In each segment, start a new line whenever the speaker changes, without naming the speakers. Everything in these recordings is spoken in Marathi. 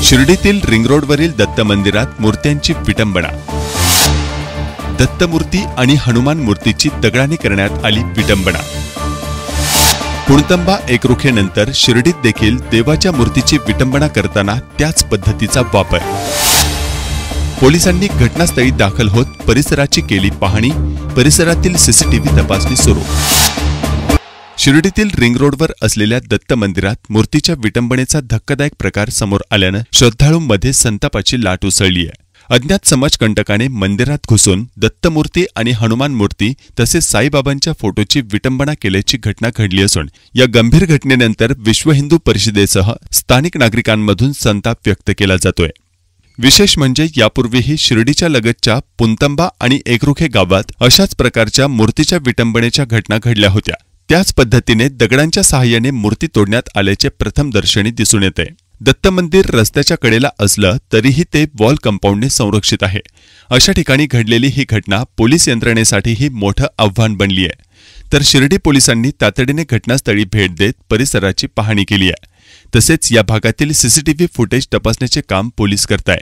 शिर्डीतील रिंग रोडवरील दत्त मंदिरात मूर्त्यांची विटंबना। दत्तमूर्ती आणि हनुमान मूर्तीची दगडाने करण्यात आली विटंबना। पुणतंबा एकरुखेनंतर शिर्डीत देखील देवाच्या मूर्तीची विटंबना करताना त्याच पद्धतीचा वापर। पोलिसांनी घटनास्थळी दाखल होत परिसराची केली पाहणी, परिसरातील सीसीटीव्ही तपासणी सुरू। शिर्डीतील रिंग रोडवर असलेल्या दत्त मंदिरात मूर्तीच्या विटंबनेचा धक्कादायक प्रकार समोर आल्यानं श्रद्धाळूंमध्ये संतापाची लाट उसळली आहे। अज्ञात समाजकंटकाने मंदिरात घुसून दत्तमूर्ती आणि हनुमान मूर्ती तसेच साईबाबांच्या फोटोची विटंबना केल्याची घटना घडली असून या गंभीर घटनेनंतर विश्व हिंदू परिषदेसह स्थानिक नागरिकांमधून संताप व्यक्त केला जातोय। विशेष म्हणजे यापूर्वीही शिर्डीच्या लगतच्या पुणतंबा आणि एकरुखे गावात अशाच प्रकारच्या मूर्तीच्या विटंबनेच्या घटना घडल्या होत्या। त्याच पद्धतीने दगडांच्या सहाय्याने मूर्ती तोडण्यात आल्याचे प्रथमदर्शनी दिसून येते। दत्त मंदिर रस्त्याच्या कडेला असलं तरीही ते वॉल कंपाऊंडने संरक्षित आहे। अशा ठिकाणी घडलेली ही घटना पोलीस यंत्रणेसाठीही मोठं आव्हान बनली आहे। तर शिर्डी पोलिसांनी तातडीने घटनास्थळी भेट देत परिसराची पाहणी केली आहे। तसेच या भागातील सीसीटीव्ही फुटेज तपासण्याचे काम पोलीस करताय।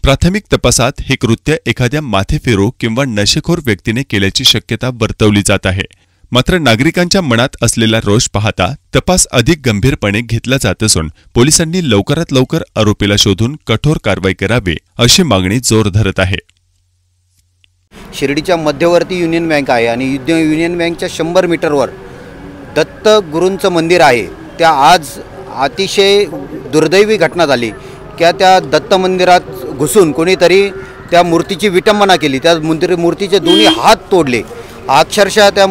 प्राथमिक तपासात हे कृत्य एखाद्या माथेफिरू किंवा नशेखोर व्यक्तीने केल्याची शक्यता वर्तवली जात आहे। मात्र नागरिकांच्या मनात असलेला रोष पाहता तपास अधिक गंभीरपणे घेतला जात असून पोलिसांनी लवकरात लवकर आरोपीला शोधून कठोर कारवाई करावी अशी मागणी जोर धरत आहे।
शिर्डीच्या मध्यवर्ती युनियन बँक आहे आणि युनियन बँकच्या 100 मीटरवर दत्त गुरूंचं मंदिर आहे। त्या आज अतिशय दुर्दैवी घटना झाली की त्या दत्त मंदिरात घुसून कोणीतरी त्या मूर्तीची विटंबना केली। त्या मूर्तीचे दोन्ही हात तोडले। अक्षरशः त्या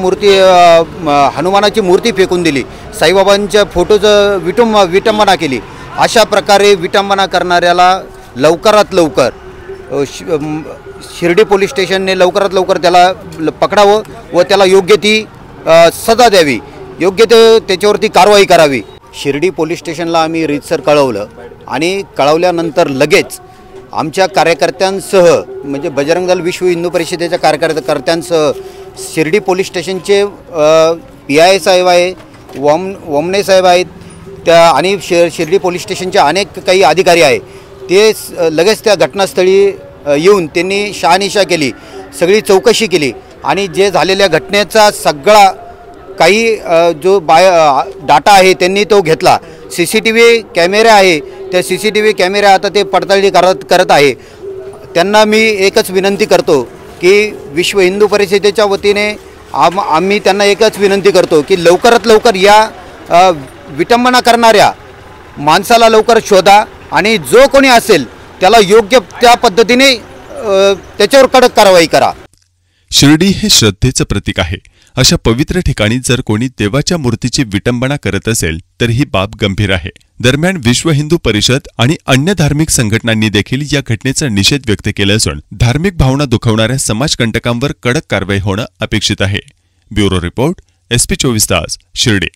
हनुमानाची मूर्ती फेकून दिली। साईबाबांच्या फोटोचं विटंबना केली। अशा प्रकारे विटंबना करणाऱ्याला लवकरात लवकर शिर्डी पोलीस स्टेशनने लवकरात लवकर त्याला पकडावं व त्याला योग्य ती सजा द्यावी, योग्य त्याच्यावरती कारवाई करावी। शिर्डी पोलीस स्टेशनला आम्ही रीतसर कळवलं आणि कळवल्यानंतर लगेच आमच्या कार्यकर्त्यांसह म्हणजे बजरंग दल विश्व हिंदू परिषदेच्या कार्यकर्त्यांसह शिर्डी पोलीस स्टेशनचे PI साहेब आहे, वमने साहेब आहेत, त्या आणि शिर्डी पोलीस स्टेशनचे अनेक काही अधिकारी आहे। ते लगेच त्या घटनास्थळी येऊन त्यांनी शहानिशा केली, सगळी चौकशी केली आणि जे झालेल्या घटनेचा सगळा काही जो डाटा आहे त्यांनी तो घेतला। CCTV कॅमेरे आहे, त्या CCTV कॅमेरे आता ते पडताळणी करत आहे। त्यांना मी एकच विनंती करतो की विश्व हिंदू परिषदेच्या वतीने आम्ही त्यांना एकच विनंती करतो की लवकरात लवकर या विटंबना करणाऱ्या माणसाला लवकर शोधा आणि जो कोणी असेल त्याला योग्य त्या पद्धतीने त्याच्यावर कडक कारवाई करा।
शिर्डी हे श्रद्धेचं प्रतीक आहे। अशा पवित्र ठिकाणी जर कोणी देवाच्या मूर्तीची विटंबना करत असेल तर ही बाब गंभीर आहे। दरम्यान विश्व हिंदू परिषद आणि अन्य धार्मिक संघटनांनी देखील या घटनेचा निषेध व्यक्त केला असून धार्मिक भावना दुखवणाऱ्या समाजकंटकांवर कडक कारवाई होणं अपेक्षित आहे। ब्युरो रिपोर्ट, SP 24 तास, शिर्डी।